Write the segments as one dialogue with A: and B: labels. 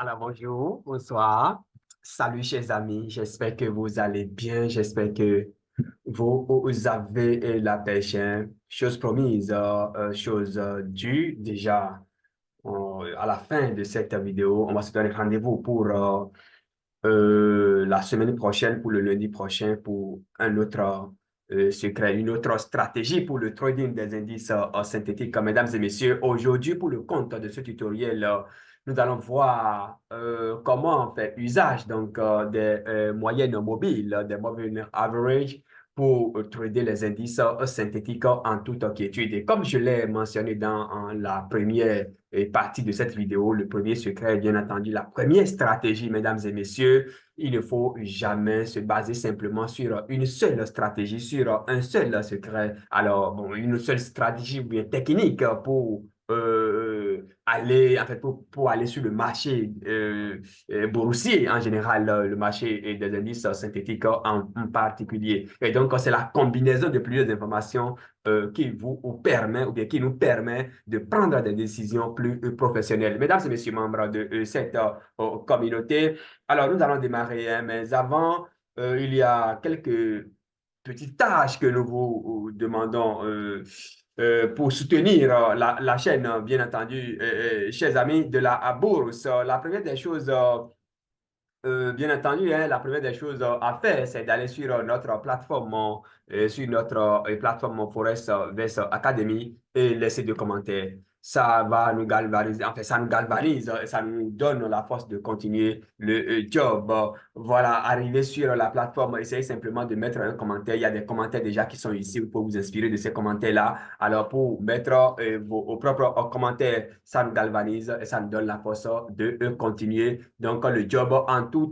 A: Alors, bonjour, bonsoir. Salut, chers amis. J'espère que vous allez bien. J'espère que vous avez la pêche, hein. Chose promise, chose due. Déjà, à la fin de cette vidéo, on va se donner rendez-vous pour la semaine prochaine, pour le lundi prochain, pour un autre secret, une autre stratégie pour le trading des indices synthétiques. Mesdames et messieurs, aujourd'hui, pour le compte de ce tutoriel, nous allons voir comment faire usage des moyennes mobiles, des moving average, pour trader les indices synthétiques en toute quiétude. Et comme je l'ai mentionné dans la première partie de cette vidéo, le premier secret, bien entendu, la première stratégie, mesdames et messieurs, il ne faut jamais se baser simplement sur une seule stratégie, sur un seul secret. Alors, bon, une seule stratégie ou bien technique pour aller, en fait, pour aller sur le marché boursier en général, le marché des indices synthétiques en particulier. Et donc, c'est la combinaison de plusieurs informations qui vous permet ou bien qui nous permet de prendre des décisions plus professionnelles. Mesdames et messieurs, membres de cette communauté, alors nous allons démarrer, hein, mais avant, il y a quelques petites tâches que nous vous demandons pour soutenir la chaîne, bien entendu, chers amis de la bourse. La première des choses, bien entendu, hein, la première des choses à faire, c'est d'aller sur notre plateforme, sur notre plateforme Forex Academy et laisser des commentaires. Ça va nous galvaniser, en fait, ça nous galvanise, ça nous donne la force de continuer le job. Voilà, arriver sur la plateforme, essayez simplement de mettre un commentaire. Il y a des commentaires déjà qui sont ici, vous pouvez vous inspirer de ces commentaires-là. Alors, pour mettre vos propres commentaires, ça nous galvanise et ça nous donne la force de continuer. Donc, le job en tout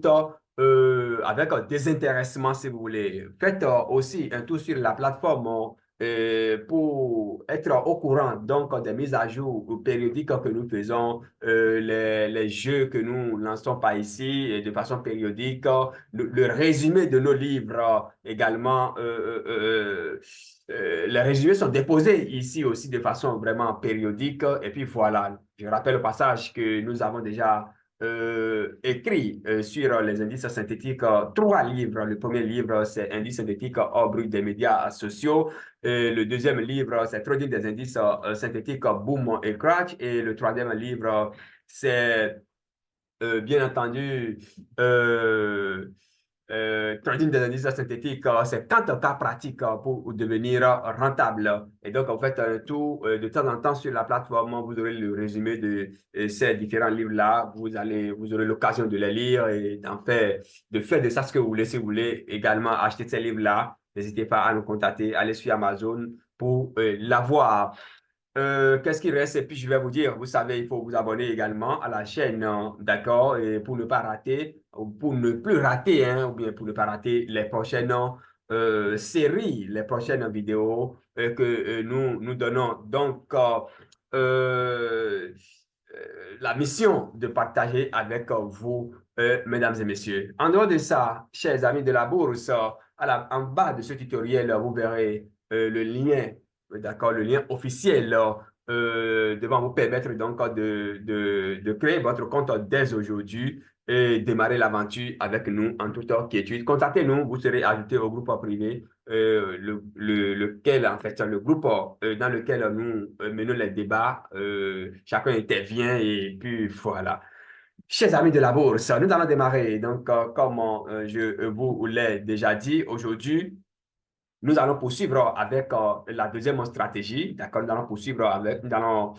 A: avec un désintéressement, si vous voulez. Faites aussi un tour sur la plateforme pour être au courant donc des mises à jour périodiques que nous faisons, les jeux que nous lançons par ici et de façon périodique, le résumé de nos livres également. Les résumés sont déposés ici aussi de façon vraiment périodique. Et puis voilà, je rappelle au passage que nous avons déjà écrit sur les indices synthétiques trois livres. Le premier livre, c'est Indices synthétiques hors brut des médias sociaux. Et le deuxième livre, c'est Trading des indices synthétiques Boom et Crash. Et le troisième livre, c'est bien entendu trading des indices synthétiques, c'est 40 cas pratiques pour devenir rentable. Et donc, en fait, tout de temps en temps sur la plateforme, vous aurez le résumé de ces différents livres-là. Vous aurez l'occasion de les lire et de faire de ça ce que vous voulez. Si vous voulez également acheter ces livres-là, n'hésitez pas à nous contacter, allez sur Amazon pour l'avoir. Qu'est-ce qui reste? Et puis, je vais vous dire, vous savez, il faut vous abonner également à la chaîne, hein, d'accord? Et pour ne pas rater, ou pour ne plus rater, hein, ou bien pour ne pas rater les prochaines séries, les prochaines vidéos que nous donnons. Donc, la mission de partager avec vous, mesdames et messieurs. En dehors de ça, chers amis de la bourse, en bas de ce tutoriel, vous verrez le lien, d'accord, le lien officiel devant vous permettre donc de créer votre compte dès aujourd'hui et démarrer l'aventure avec nous en toute quiétude. Contactez-nous, vous serez ajouté au groupe privé, lequel, en fait, le groupe dans lequel nous menons les débats. Chacun intervient et puis voilà. Chers amis de la bourse, nous allons démarrer. Donc, comme je vous l'ai déjà dit, aujourd'hui, nous allons poursuivre avec la deuxième stratégie. D'accord, nous allons poursuivre avec, nous allons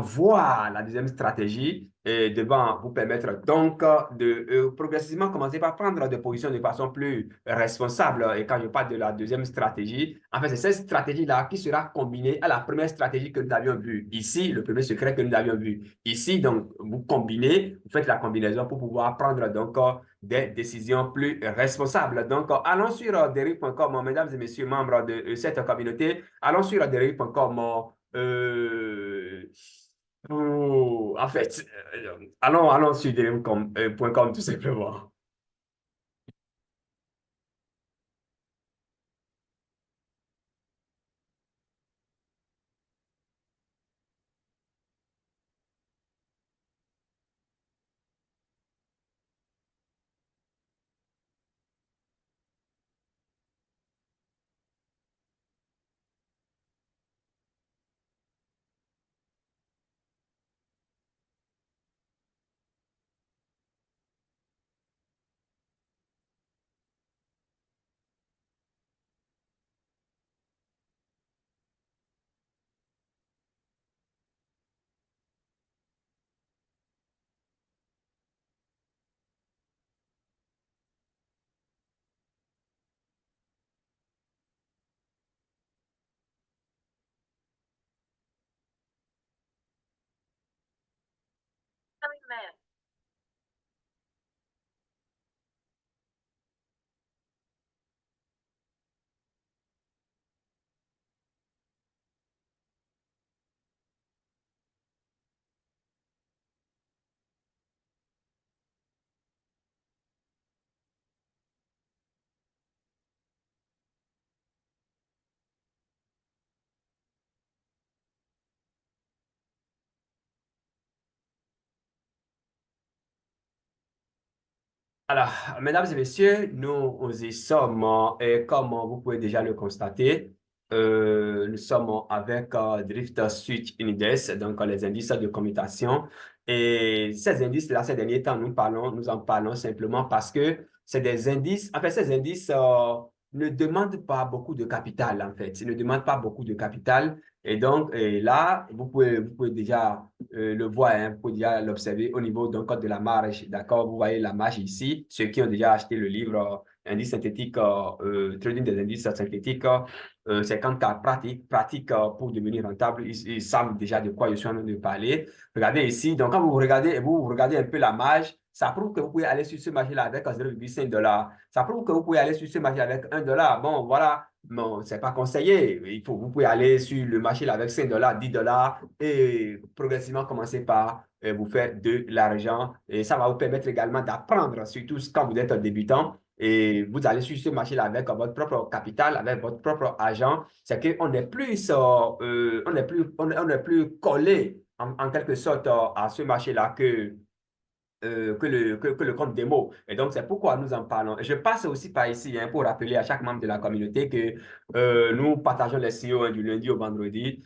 A: voir la deuxième stratégie et devant vous permettre donc de progressivement commencer par prendre des positions de façon plus responsable. Et quand je parle de la deuxième stratégie, en fait, c'est cette stratégie-là qui sera combinée à la première stratégie que nous avions vue ici, le premier secret que nous avions vu ici. Donc, vous combinez, vous faites la combinaison pour pouvoir prendre donc des décisions plus responsables. Donc, allons sur derive.com, mesdames et messieurs, membres de cette communauté. Allons sur derive.com. En fait, allons sur derive.com tout simplement. Alors, mesdames et messieurs, nous y sommes, et comme vous pouvez déjà le constater, nous sommes avec Drift Switch Index, donc les indices de commutation. Et ces indices-là, ces derniers temps, nous en parlons simplement parce que c'est des indices, en fait, ces indices ne demandent pas beaucoup de capital, en fait. Ils ne demandent pas beaucoup de capital. Et donc, là, vous pouvez déjà le voir, hein, vous pouvez déjà l'observer au niveau donc, de la marge. D'accord? Vous voyez la marge ici. Ceux qui ont déjà acheté le livre Indice synthétique, Trading des indices synthétiques, 50 cas pratiques pour devenir rentable, ils savent déjà de quoi je suis en train de parler. Regardez ici. Donc, quand vous regardez un peu la marge, ça prouve que vous pouvez aller sur ce marché-là avec 0,5 $. Ça prouve que vous pouvez aller sur ce marché avec 1 $. Bon, voilà. Non, c'est pas conseillé. Vous pouvez aller sur le marché là, avec 5 $, 10 $ et progressivement commencer par vous faire de l'argent. Et ça va vous permettre également d'apprendre, surtout quand vous êtes un débutant. Et vous allez sur ce marché-là avec votre propre capital, avec votre propre argent. C'est qu'on est plus, on est plus collé en quelque sorte à ce marché-là que le compte démo. Et donc, c'est pourquoi nous en parlons. Je passe aussi par ici hein, pour rappeler à chaque membre de la communauté que nous partageons les CEO hein, du lundi au vendredi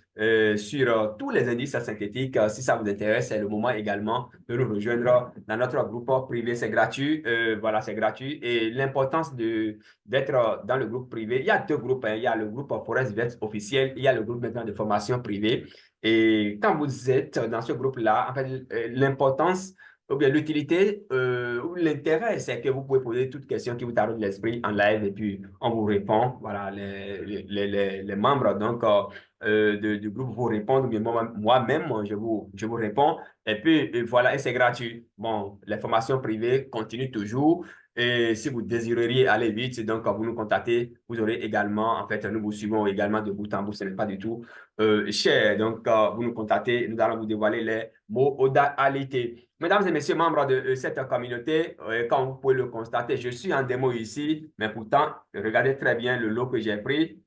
A: sur tous les indices synthétiques. Si ça vous intéresse, c'est le moment également de nous rejoindre dans notre groupe privé. C'est gratuit. Voilà, c'est gratuit. Et l'importance d'être dans le groupe privé, il y a deux groupes. Hein. Il y a le groupe Forest Vets officiel, il y a le groupe maintenant de formation privée. Et quand vous êtes dans ce groupe-là, en fait, l'importance ou bien l'utilité ou l'intérêt, c'est que vous pouvez poser toute question qui vous taraude l'esprit en live et puis on vous répond. Voilà, les membres donc, du groupe vous répondent, ou bien moi-même, je vous réponds. Et puis voilà, et c'est gratuit. Bon, les formations privées continuent toujours. Et si vous désireriez aller vite, donc quand vous nous contactez, vous aurez également, en fait, nous vous suivons également de bout en bout, ce n'est pas du tout cher. Donc, vous nous contactez, nous allons vous dévoiler les modalités. Mesdames et messieurs, membres de cette communauté, comme vous pouvez le constater, je suis en démo ici, mais pourtant, regardez très bien le lot que j'ai pris.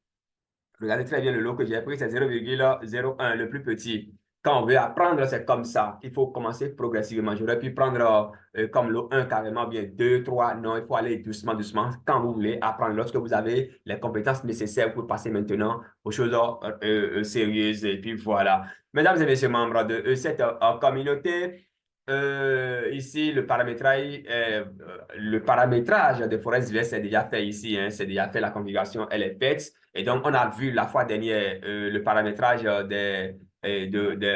A: Regardez très bien le lot que j'ai pris, c'est 0,01, le plus petit. Quand on veut apprendre, c'est comme ça. Il faut commencer progressivement. J'aurais pu prendre comme lot 1 carrément, bien 2, 3. Non, il faut aller doucement, doucement. Quand vous voulez apprendre, lorsque vous avez les compétences nécessaires pour passer maintenant aux choses sérieuses. Et puis voilà. Mesdames et messieurs, membres de cette communauté, ici, le paramétrage de Forest est déjà fait ici. Hein, c'est déjà fait, la configuration, elle est faite. Et donc, on a vu la fois dernière le paramétrage de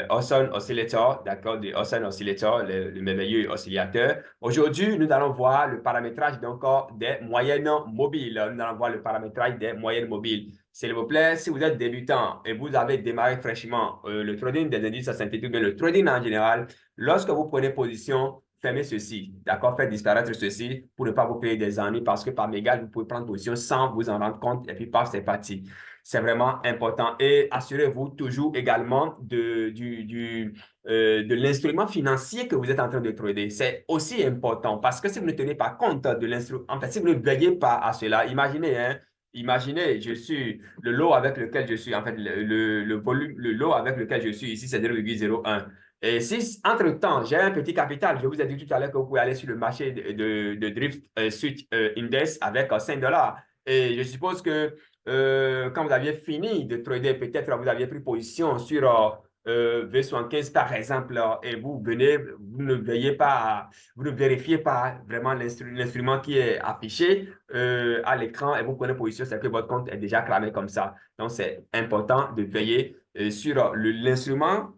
A: Awesome Oscillator, d'accord, de Awesome Oscillator, le merveilleux oscillateur. Aujourd'hui, nous allons voir le paramétrage donc des moyennes mobiles. Nous allons voir le paramétrage des moyennes mobiles. S'il vous plaît, si vous êtes débutant et vous avez démarré fraîchement le trading des indices synthétiques, mais le trading en général, lorsque vous prenez position, fermez ceci, d'accord? Faites disparaître ceci pour ne pas vous créer des ennuis parce que par mégal, vous pouvez prendre position sans vous en rendre compte et puis paf, c'est parti. C'est vraiment important. Et assurez-vous toujours également de l'instrument financier que vous êtes en train de trader. C'est aussi important parce que si vous ne tenez pas compte de l'instrument, en fait, si vous ne veillez pas à cela, imaginez, hein, imaginez, je suis le lot avec lequel je suis, en fait, le volume, le lot avec lequel je suis ici, c'est 0,01. Et si, entre-temps, j'ai un petit capital, je vous ai dit tout à l'heure que vous pouvez aller sur le marché de Drift Switch Index avec 5 $. Et je suppose que quand vous aviez fini de trader, peut-être vous aviez pris position sur V75 par exemple, et vous venez, vous ne vérifiez pas vraiment l'instrument qui est affiché à l'écran et vous prenez position, c'est que votre compte est déjà cramé comme ça. Donc, c'est important de veiller sur l'instrument.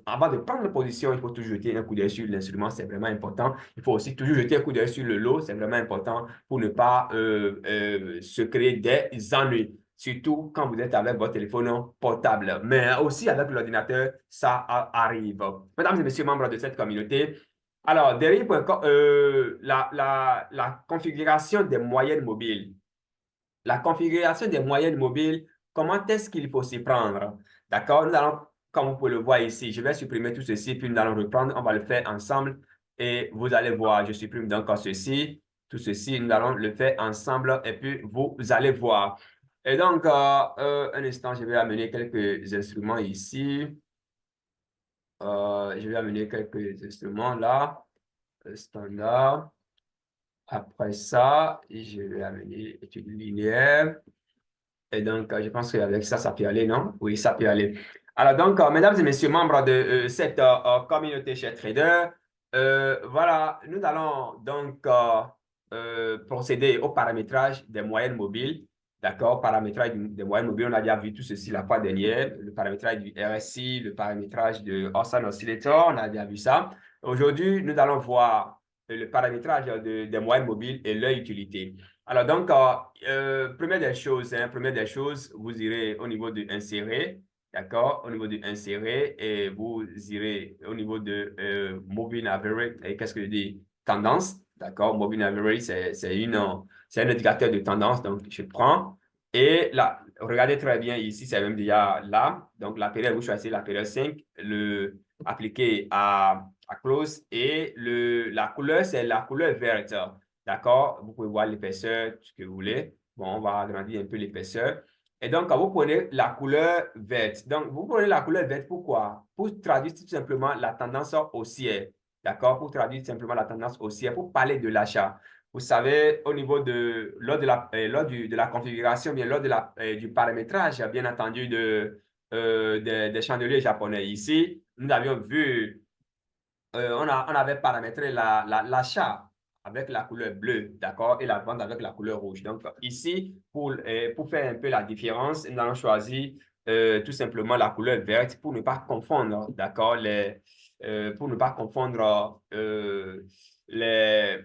A: Avant de prendre position, il faut toujours jeter un coup d'œil sur l'instrument, c'est vraiment important. Il faut aussi toujours jeter un coup d'œil sur le lot, c'est vraiment important pour ne pas se créer des ennuis. Surtout quand vous êtes avec votre téléphone portable, mais aussi avec l'ordinateur, ça arrive. Mesdames et messieurs, membres de cette communauté, Alors, DRI.com, la configuration des moyennes mobiles. La configuration des moyennes mobiles, comment est-ce qu'il faut s'y prendre? D'accord? Nous allons, comme vous pouvez le voir ici, je vais supprimer tout ceci, puis nous allons reprendre, on va le faire ensemble et vous allez voir, je supprime donc ceci, tout ceci, nous allons le faire ensemble et puis vous allez voir. Et donc, un instant, je vais amener quelques instruments ici. Je vais amener quelques instruments là, standard. Après ça, je vais amener étude linéaire. Et donc, je pense qu'avec ça, ça peut aller, non? Oui, ça peut aller. Alors, donc, mesdames et messieurs, membres de cette communauté chez Trader, voilà, nous allons donc procéder au paramétrage des moyennes mobiles. D'accord? Paramétrage des moyennes mobiles, on a déjà vu tout ceci la fois dernière. Le paramétrage du RSI, le paramétrage de Orson Oscillator, on a déjà vu ça. Aujourd'hui, nous allons voir le paramétrage des moyennes mobiles et leur utilité. Alors, donc, première des choses, première des choses, vous irez au niveau de insérer, d'accord? Au niveau de insérer et vous irez au niveau de moving average. Et qu'est-ce que je dis? Tendance, d'accord? Moving average, c'est un indicateur de tendance. Donc, je prends et là, regardez très bien ici, c'est même déjà là. Donc, la période, vous choisissez la période 5, appliqué à close et la couleur, c'est la couleur verte. D'accord? Vous pouvez voir l'épaisseur, ce que vous voulez. Bon, on va agrandir un peu l'épaisseur. Et donc, quand vous prenez la couleur verte, donc vous prenez la couleur verte, pourquoi? Pour traduire tout simplement la tendance haussière. D'accord? Pour traduire simplement la tendance haussière, pour parler de l'achat. Vous savez, au niveau lors de la configuration, bien lors du paramétrage, bien entendu, des chandeliers japonais ici, nous avions vu, on avait paramétré l'achat avec la couleur bleue, d'accord, et la vente avec la couleur rouge. Donc, ici, pour faire un peu la différence, nous allons choisir tout simplement la couleur verte pour ne pas confondre, d'accord, pour ne pas confondre les,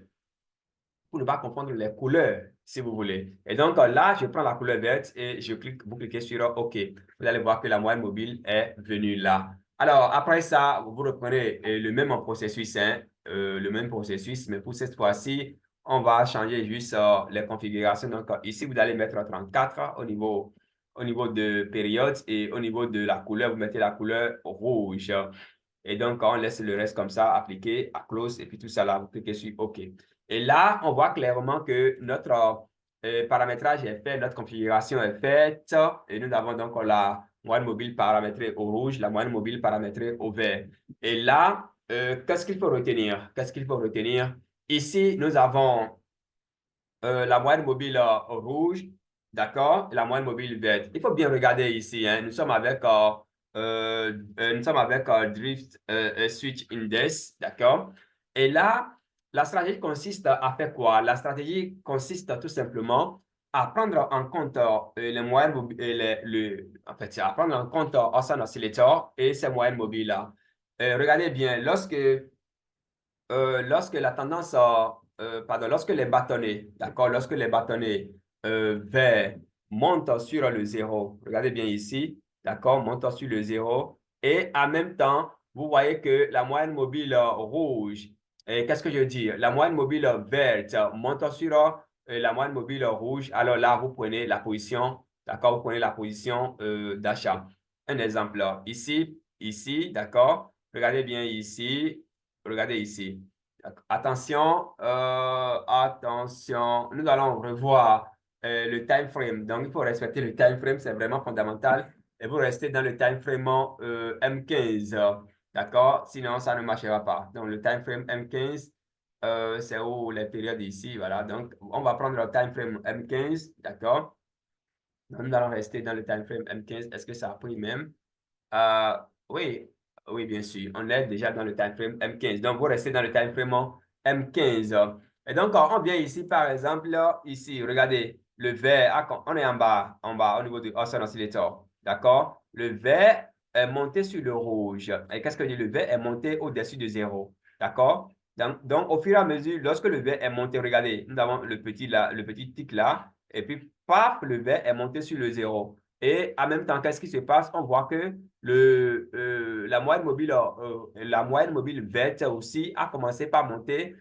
A: pour ne pas confondre les couleurs, si vous voulez. Et donc là, je prends la couleur verte et vous cliquez sur OK. Vous allez voir que la moyenne mobile est venue là. Alors, après ça, vous reprenez le même processus, le même processus, mais pour cette fois-ci, on va changer juste les configurations. Donc, ici, vous allez mettre 34 au niveau de période et au niveau de la couleur, vous mettez la couleur rouge. Et donc, on laisse le reste comme ça, appliqué à close, et puis tout ça là, vous cliquez sur OK. Et là, on voit clairement que notre paramétrage est fait, notre configuration est faite, et nous avons donc la moyenne mobile paramétrée au rouge, la moyenne mobile paramétrée au vert. Et là, qu'est-ce qu'il faut retenir? Qu'est-ce qu'il faut retenir? Ici, nous avons la moyenne mobile rouge, d'accord, et la moyenne mobile verte. Il faut bien regarder ici, hein, nous sommes avec Drift Switch Index, d'accord? Et là, la stratégie consiste à faire quoi? La stratégie consiste tout simplement à prendre en compte les moyennes mobiles, en fait, c'est à prendre en compte Orson Oscillator et ces moyennes mobiles-là. Regardez bien, lorsque la tendance, pardon, lorsque les bâtonnets, d'accord, lorsque les bâtonnets verts montent sur le zéro, regardez bien ici, d'accord, montent sur le zéro, et en même temps, vous voyez que la moyenne mobile rouge, et qu'est-ce que je veux dire? La moyenne mobile verte monte sur la moyenne mobile rouge, alors là, vous prenez la position, d'accord, vous prenez la position d'achat. Un exemple, là, ici, d'accord, regardez bien ici, regardez ici. Attention, attention, nous allons revoir le time frame. Donc, il faut respecter le time frame, c'est vraiment fondamental. Et vous restez dans le time frame M15, d'accord? Sinon, ça ne marchera pas. Donc, le time frame M15, c'est où les périodes ici, voilà. Donc, on va prendre le time frame M15, d'accord? Donc, nous allons rester dans le time frame M15. Est-ce que ça a pris même? Euh, oui, oui, bien sûr. On est déjà dans le time frame M15. Donc, vous restez dans le time frame M15. Et donc, on vient ici, par exemple, là, ici, regardez, le vert, on est en bas, au niveau du Orson Oscillator. D'accord? Le vert est monté sur le rouge. Et qu'est-ce que dit le vert est monté au-dessus de zéro. D'accord? Donc, au fur et à mesure, lorsque le vert est monté, regardez, nous avons le petit tic là, et puis, paf, le vert est monté sur le zéro. Et en même temps, qu'est-ce qui se passe? On voit que la moyenne mobile verte aussi a commencé par monter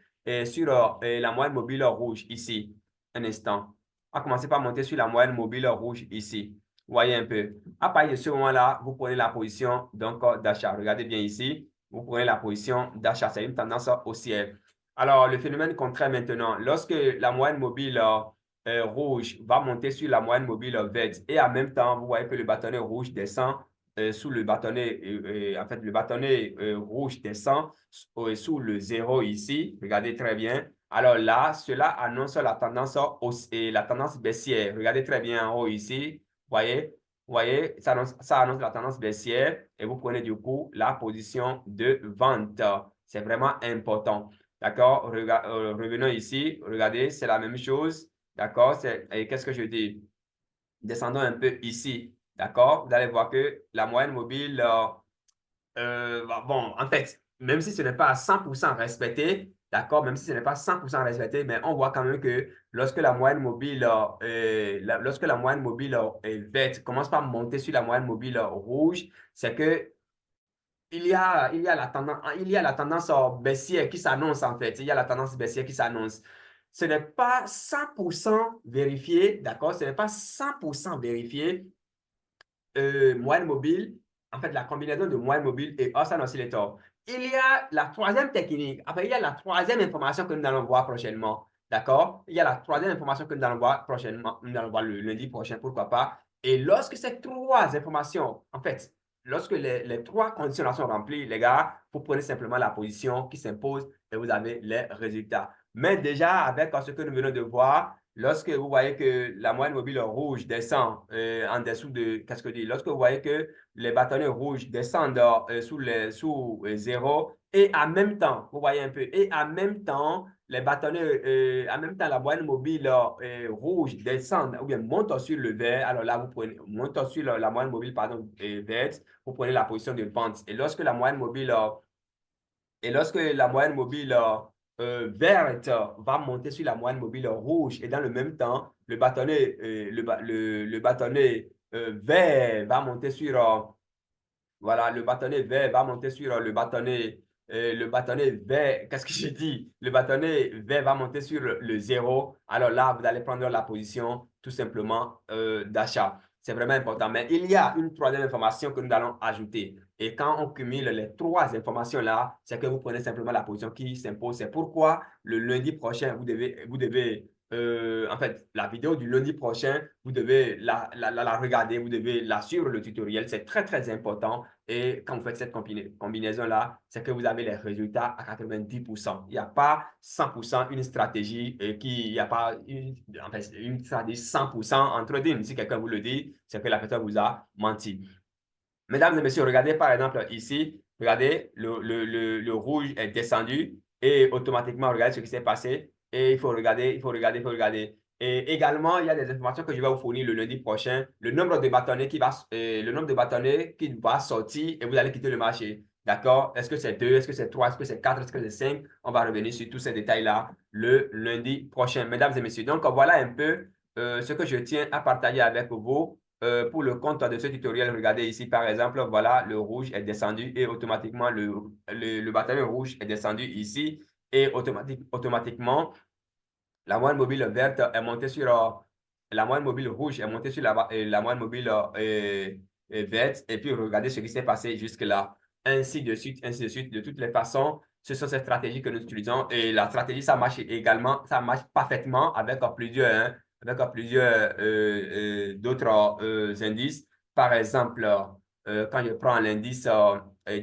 A: sur la moyenne mobile rouge ici. Un instant. A commencé par monter sur la moyenne mobile rouge ici. Vous voyez un peu. À partir de ce moment-là, vous prenez la position donc d'achat. Regardez bien ici. Vous prenez la position d'achat. C'est une tendance haussière. Alors, le phénomène contraire maintenant. Lorsque la moyenne mobile rouge va monter sur la moyenne mobile verte et en même temps, vous voyez que le bâtonnet rouge descend sous le bâtonnet, en fait, le bâtonnet rouge descend sous le zéro ici. Regardez très bien. Alors là, cela annonce la tendance baissière. Regardez très bien en haut ici. Voyez, ça annonce la tendance baissière et vous prenez du coup la position de vente. C'est vraiment important. D'accord? Revenons ici. Regardez, c'est la même chose. D'accord? Et qu'est-ce que je dis? Descendons un peu ici. D'accord? Vous allez voir que la moyenne mobile, bon, en fait, même si ce n'est pas à 100% respecté, d'accord, même si ce n'est pas 100% respecté, mais on voit quand même que lorsque la moyenne mobile, verte commence par monter sur la moyenne mobile rouge, c'est que il y a la tendance baissière qui s'annonce en fait. Il y a la tendance baissière qui s'annonce. Ce n'est pas 100% vérifié, d'accord? Ce n'est pas 100% vérifié moyenne mobile, en fait, la combinaison de moyenne mobile et Austin Oscillator. Il y a la troisième technique, enfin, il y a la troisième information que nous allons voir prochainement. D'accord? Il y a la troisième information que nous allons voir prochainement, nous allons voir le lundi prochain, pourquoi pas. Et lorsque ces trois informations, en fait, lorsque les trois conditions sont remplies, les gars, vous prenez simplement la position qui s'impose et vous avez les résultats. Mais déjà, avec ce que nous venons de voir, lorsque vous voyez que la moyenne mobile rouge descend en dessous de, qu'est-ce que je dis? Lorsque vous voyez que les bâtonnets rouges descendent sous 0 et en même temps, vous voyez un peu, et en même temps, en même temps, la moyenne mobile rouge descend ou bien monte sur le vert, alors là, vous prenez, monte sur la moyenne mobile, pardon, verte, vous prenez la position de vente. Et lorsque la moyenne mobile verte va monter sur la moyenne mobile rouge et dans le même temps, le bâtonnet vert va monter sur voilà, le bâtonnet vert va monter sur le bâtonnet vert, qu'est-ce que j'ai dit? Le bâtonnet vert va monter sur le zéro. Alors là, vous allez prendre la position tout simplement d'achat. C'est vraiment important. Mais il y a une troisième information que nous allons ajouter. Et quand on cumule les trois informations-là, c'est que vous prenez simplement la position qui s'impose. C'est pourquoi le lundi prochain, vous devez en fait, la vidéo du lundi prochain, vous devez la regarder, vous devez la suivre, le tutoriel. C'est très, très important. Et quand vous faites cette combinaison-là, c'est que vous avez les résultats à 90%. Il n'y a pas 100% une stratégie il n'y a pas en fait, une stratégie 100% entre deux. Si quelqu'un vous le dit, c'est que la personne vous a menti. Mesdames et messieurs, regardez par exemple ici, regardez, le rouge est descendu et automatiquement, regardez ce qui s'est passé. Et il faut regarder, il faut regarder, il faut regarder. Et également, il y a des informations que je vais vous fournir le lundi prochain. Le nombre de bâtonnets qui va sortir et vous allez quitter le marché. D'accord? Est-ce que c'est 2? Est-ce que c'est 3? Est-ce que c'est 4? Est-ce que c'est 5? On va revenir sur tous ces détails-là le lundi prochain. Mesdames et messieurs, donc voilà un peu ce que je tiens à partager avec vous. Pour le compte de ce tutoriel, regardez ici, par exemple, voilà, le rouge est descendu et automatiquement, le bâtonnet rouge est descendu ici et automatiquement, la moyenne mobile verte est montée sur la moyenne mobile rouge est montée sur la moyenne mobile verte et puis regardez ce qui s'est passé jusque-là. Ainsi de suite, ainsi de suite. De toutes les façons, ce sont ces stratégies que nous utilisons et la stratégie, ça marche également, ça marche parfaitement avec plusieurs d'autres indices. Par exemple, quand je prends l'indice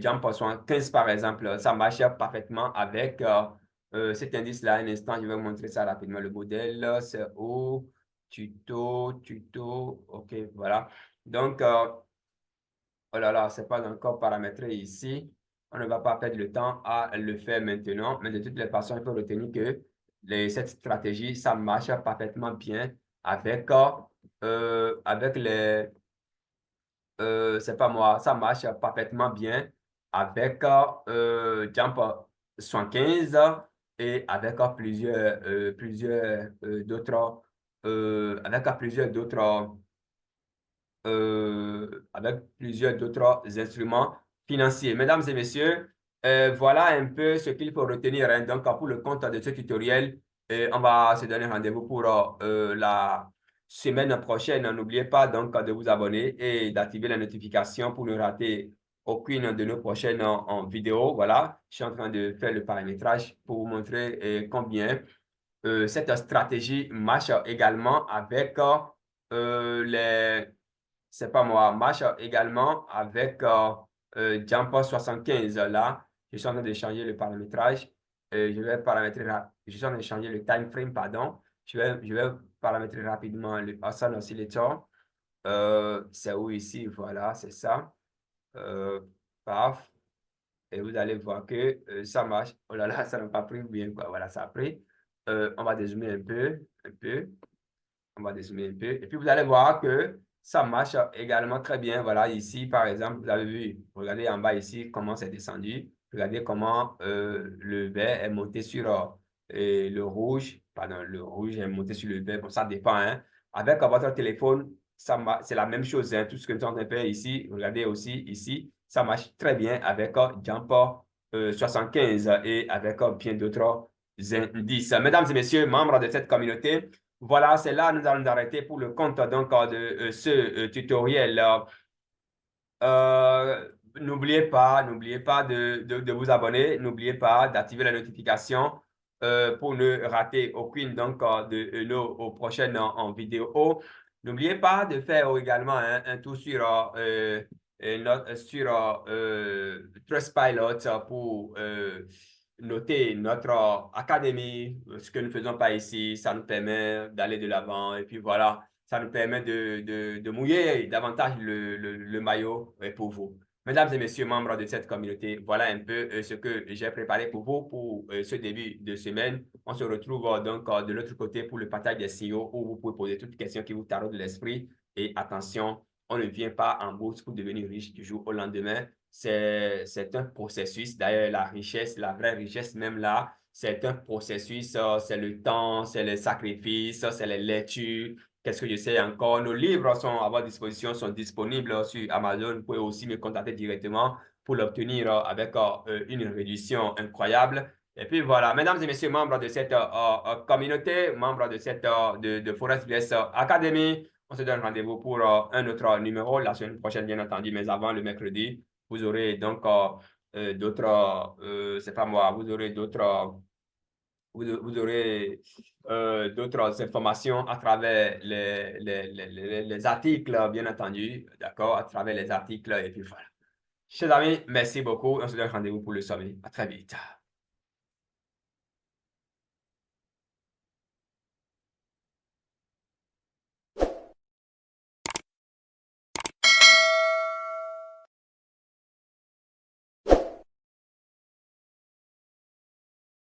A: Jump 15 par exemple, ça marche parfaitement avec cet indice-là. Un instant, je vais vous montrer ça rapidement. Le modèle, c'est au tuto. OK, voilà. Donc, oh là là, c'est pas encore paramétré ici. On ne va pas perdre le temps à le faire maintenant. Mais de toutes les façons, il faut retenir que cette stratégie, ça marche parfaitement bien avec c'est pas moi, ça marche parfaitement bien avec Jump 75 et avec avec plusieurs d'autres instruments financiers. Mesdames et messieurs, voilà un peu ce qu'il faut retenir, hein. Donc, pour le compte de ce tutoriel, on va se donner rendez-vous pour la semaine prochaine. N'oubliez pas donc de vous abonner et d'activer la notification pour ne rater aucune de nos prochaines en vidéo. Voilà, je suis en train de faire le paramétrage pour vous montrer combien cette stratégie marche également avec les, c'est pas moi, marche également avec Jumper 75. Là, je suis en train de changer le paramétrage. Je vais paramétrer, je suis en train de changer le time frame, pardon. Je vais paramétrer rapidement le Awesome Oscillator. C'est où ici? Voilà, c'est ça. Paf. Et vous allez voir que ça marche. Oh là là, ça n'a pas pris bien, quoi. Voilà, ça a pris. On va dézoomer un peu, un peu. On va dézoomer un peu. Et puis, vous allez voir que ça marche également très bien. Voilà, ici, par exemple, vous avez vu, regardez en bas ici comment c'est descendu. Regardez comment le vert est monté sur le rouge. Pardon, le rouge est monté sur le vert. Bon, ça dépend, hein. Avec votre téléphone, c'est la même chose, hein. Tout ce que nous sommes en train de faire ici, regardez aussi ici, ça marche très bien avec Jumper 75 et avec bien d'autres indices. Mesdames et messieurs, membres de cette communauté, voilà, c'est là que nous allons nous arrêter pour le compte donc de ce tutoriel. N'oubliez pas de vous abonner, n'oubliez pas d'activer la notification pour ne rater aucune donc de nos prochaines vidéos. N'oubliez pas de faire également un tour sur, Trustpilot pour noter notre académie, ce que nous ne faisons pas ici. Ça nous permet d'aller de l'avant et puis voilà, ça nous permet de mouiller davantage le maillot pour vous. Mesdames et messieurs, membres de cette communauté, voilà un peu ce que j'ai préparé pour vous pour ce début de semaine. On se retrouve donc de l'autre côté pour le partage des signaux où vous pouvez poser toutes les questions qui vous taraudent de l'esprit. Et attention, on ne vient pas en bourse pour devenir riche du jour au lendemain. C'est un processus. D'ailleurs, la richesse, la vraie richesse même là, c'est un processus. C'est le temps, c'est le sacrifice, c'est les lectures. Qu'est-ce que je sais encore? Nos livres sont à votre disposition, sont disponibles sur Amazon. Vous pouvez aussi me contacter directement pour l'obtenir avec une réduction incroyable. Et puis voilà, mesdames et messieurs, membres de cette communauté, membres de cette de Forex BS Academy, on se donne rendez-vous pour un autre numéro la semaine prochaine, bien entendu, mais avant le mercredi, vous aurez donc d'autres, c'est pas moi, vous aurez d'autres vous aurez d'autres informations à travers les articles, bien entendu, d'accord, à travers les articles, et puis voilà. Chers amis, merci beaucoup. On se donne rendez-vous pour le sommet. À très vite.